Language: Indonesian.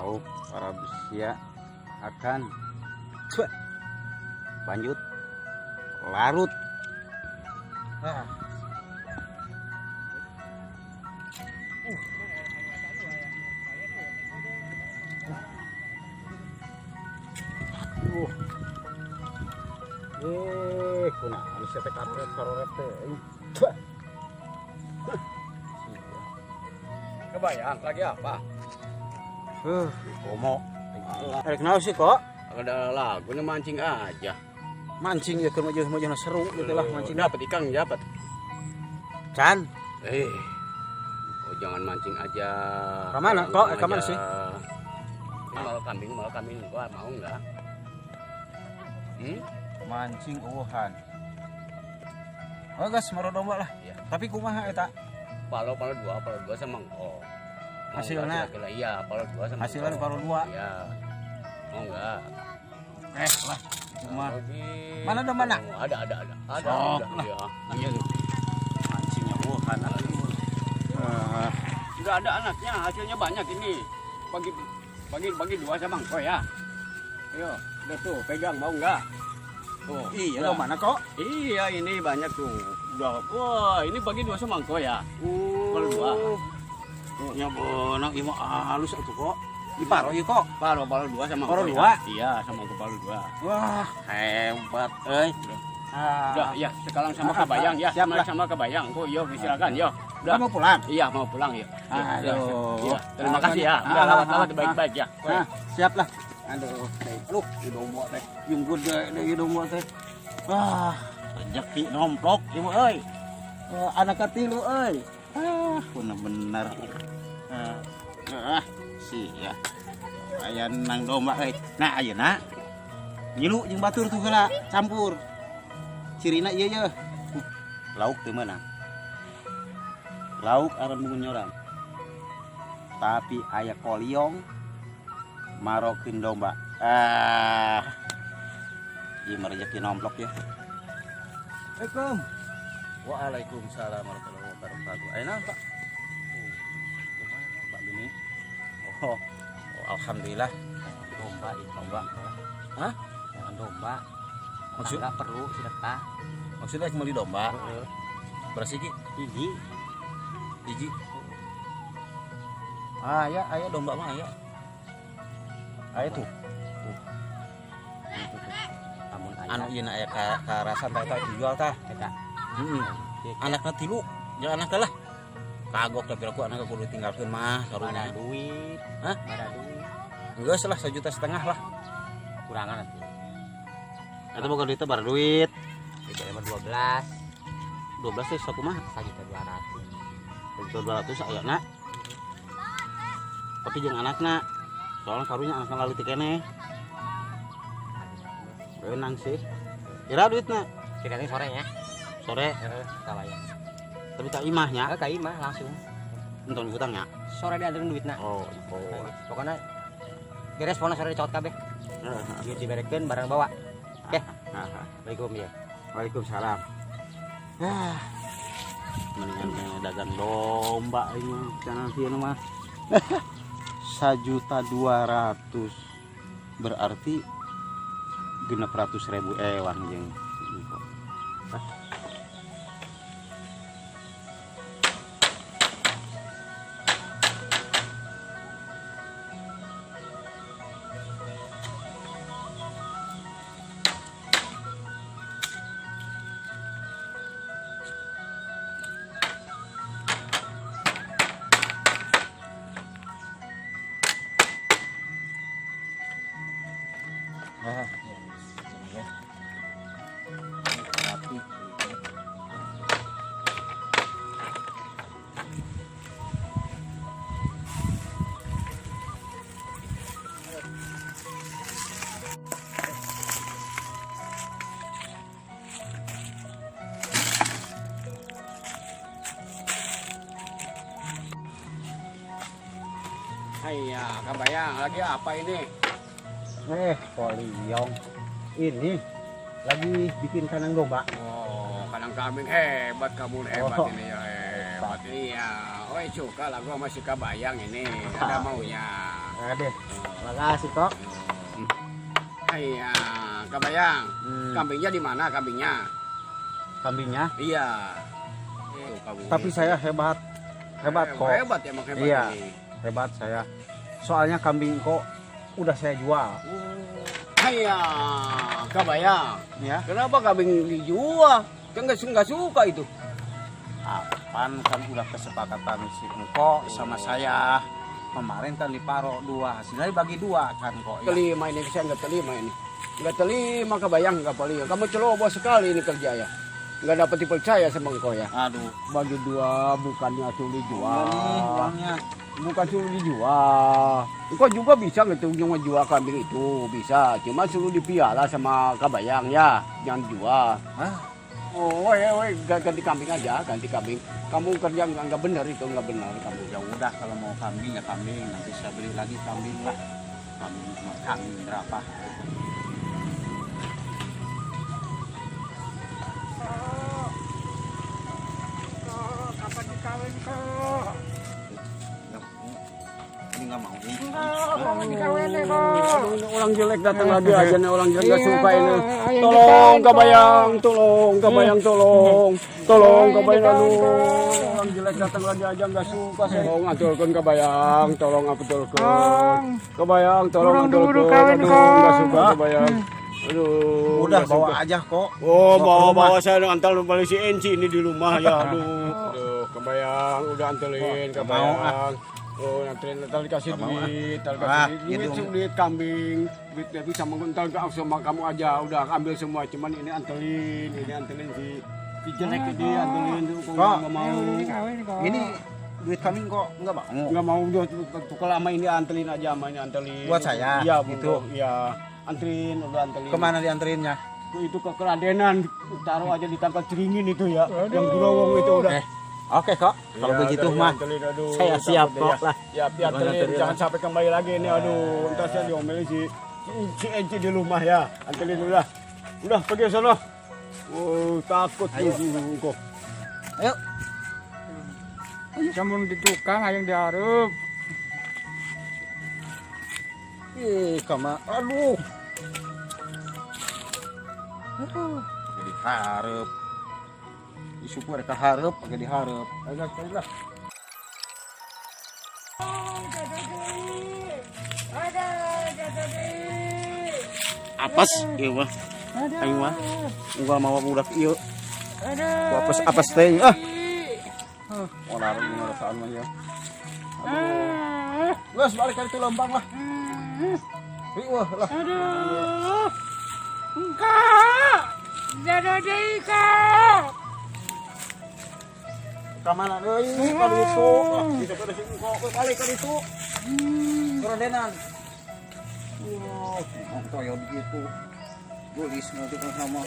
lauk para besia akan lanjut larut. Kuna bisa teh karet teh. Kebayang lagi apa? Komo. Rek naon sih kok? Ada lagu nih mancing aja. Mancing ya keur meujeun seru gitu lah mancing. Dapat ikan dapat. Can. Oh jangan mancing aja. Kemana kok? Kemana sih? Malah kambing gua mau enggak? Mancing uhan. Oh gas maro domba lah. Ya. Tapi kumaha eta? Palo dua sama engkau. Hasilnya? Iya, palo dua sama Hasilnya engkau. palo dua. Iya. Mau enggak? Lah. Cuma Mana domba nak? Ada. Sok lah. Iya. Iya. Mancingnya uhan. Enggak ada anaknya, hasilnya banyak ini. Bagi dua sama engkau ya. Ayo, udah tuh pegang mau enggak? Tuh, Iya, udah. mana kok? Iya, ini banyak tuh. Udah. Wah, ini bagi dua sama engkau ya. Kalau dua. Ya benar, ieu mah halus atuh kok. Diparo ieu kok. Palo dua sama Palo engkau. dua? Ya. Iya, sama engkau palo dua. Wah, hebat euy. Udah, ya, sekarang sama kebayang ya. Siap lah. Sama kebayang. Kok yo silakan yo. Udah. Mau pulang? Iya, mau pulang ya. Aduh. Iya, terima kasih ya. Udah lawat-lawat baik-baik ya. Siap lah. Aduh, lu di domba teh. Yung gede di domba teh. Wah, rezeki nomplok ieu mah euy. Anak katilu euy. Bener-bener. Sia. Aya nang domba euy. Nah, ayeuna ngilu jeung batur tuh heula campur. Cirina ieu ye. Lauk teu meunang. Lauk aran bungunyoran. Tapi aya koliong marokeun domba. Ieu mah rezeki nomplok ya. Assalamualaikum. Waalaikumsalam warahmatullahi wabarakatuh. Ayeuna, Pak? Pak Bini. Oh, alhamdulillah. Domba ini Domba. Hah? Jangan domba. Maksud? Enggak perlu sedekah. Maksudnya cuma di domba. Berapa sih, Ki? Hiji. Aya domba mah aya. Aya tuh. Namun Anu ayah ieu aya ka rasan tah dijual tah. kita Anakna 3, jeung anakna lah. Kagok tapi aku anakna kudu tinggalkeun mah ada karunya. duit. Hah? Ada duit. Geus lah 1,5 juta lah. Kurangan nanti. Eta boga duit teh bar duit. Beda sama 12. 12 teh sakumaha? 1.200.000. 1,200 ayana. Tapi jeung anakna. Soalnya karunya anakna lalu ti keneh. Beunang sih. Kira duitna Kita ini sorenya. sore Kalau ya. tapi tak imahnya. Enggak kayak mah langsung. Enton hutangnya. Sore dianterin duitna. Oh. Pokoknya direspon sore dicot kabeh. Duit diberekeun barang bawa. Oke. Assalamualaikum ya. Waalaikumsalam. Mendingan kayak dagang domba ini mah channel ieu mah. 1.200.000 berarti 600.000 ewang jeung Iya, kebayang lagi apa ini? Koliong ini lagi bikin kandang domba. Oh, kandang kambing hebat kamu hebat Oh. ini ya hebat. Iya, oh suka lah gua masih kebayang ini. Ada maunya. Ade. Makasih kok. Iya, kebayang. Hmm. Kambingnya di mana kambingnya? Kambingnya. Iya. Kambingnya. Tapi saya hebat kok. Hebat ya, emang hebat Iya. ini. Hebat saya. Soalnya kambing kok udah saya jual. Iya, kebayang. Ya. Kenapa kambing dijual? Kan nggak suka itu. Apaan kan udah kesepakatan si Engko sama saya. Kemarin kan diparo 2, hasilnya dibagi 2 kan kok. Ya. Terima ini, saya nggak terima ini. Nggak terima, kebayang nggak boleh. Kamu ceroboh sekali ini kerja ya. Nggak dapat dipercaya sama engkau ya. Aduh. Bagi 2 bukannya suruh dijual. Ini uangnya. Bukan suruh dijual. Engkau juga bisa ngetung jual kambing itu. Bisa. Cuma suruh dipiara sama kebayang ya. Jangan jual. Hah? Oh, ganti kambing aja, ganti kambing. Kamu kerja nggak benar itu, nggak benar kamu. Ya udah kalau mau kambing ya kambing, nanti saya beli lagi kambing lah. Kambing berapa? Kapan dikawin kok? Ini nggak mau nih. Orang jelek datang lagi aja nih, orang jelek nggak suka ini. Tolong kebayang, tolong kebayang, tolong kebayang, aduh. Orang jelek datang lagi aja nggak suka. Tolong aturkan kebayang, tolong aturkan. Kebayang, tolong aturkan. Aduh, nggak suka kebayang. Aduh, Udah nggak bawa suka. aja kok. Oh, Bawa bawa saya antar balik si Enci ini di rumah ya. Aduh, kebayang, udah anterin kebayang. Oh, nanti dikasih duit, duit kambing, duitnya bisa mengental ke sama kamu aja, udah ambil semua, cuman ini antelin si jelek ini antelin tuh, nggak mau. Ini duit kambing kok nggak mau. Nggak mau tukar lama ini antelin aja, sama ini antelin. Buat saya? Iya, Gitu. gitu. Iya, antelin, udah antelin. Kemana dianterinnya? Itu ke Keradenan, taruh aja di tangkal ceringin itu ya, yang Gulowong itu udah. Oke kok, kalau Ya, begitu udah, mah antelin, aduh, saya siap takut kok ya. lah. Ya, antelin, jangan sampai kembali lagi ini. Aduh, ntar saya diomelin si Enci di rumah ya. Antelin udah. Udah, pergi sana. Oh, takut Ayo. kok. Ayo. Kamu di tukang yang diharap. Kama, aduh. Jadi harap. Isu mereka harap, pakai diharap. Ayo, lah. Apes, iya mah. Ayo mah. Gua mau budak ieu. Gua apes teh. Orang ini ngerasaan mah ya. Aduh. Geus balik ka itu lembang lah. Wah lah. Aduh. Engkau. Jadi kau. Kamana deui ka ditu? Bisa ka ditu kok kali ka ditu. Keradenan. Wah, toyo gitu. Gulis mau sama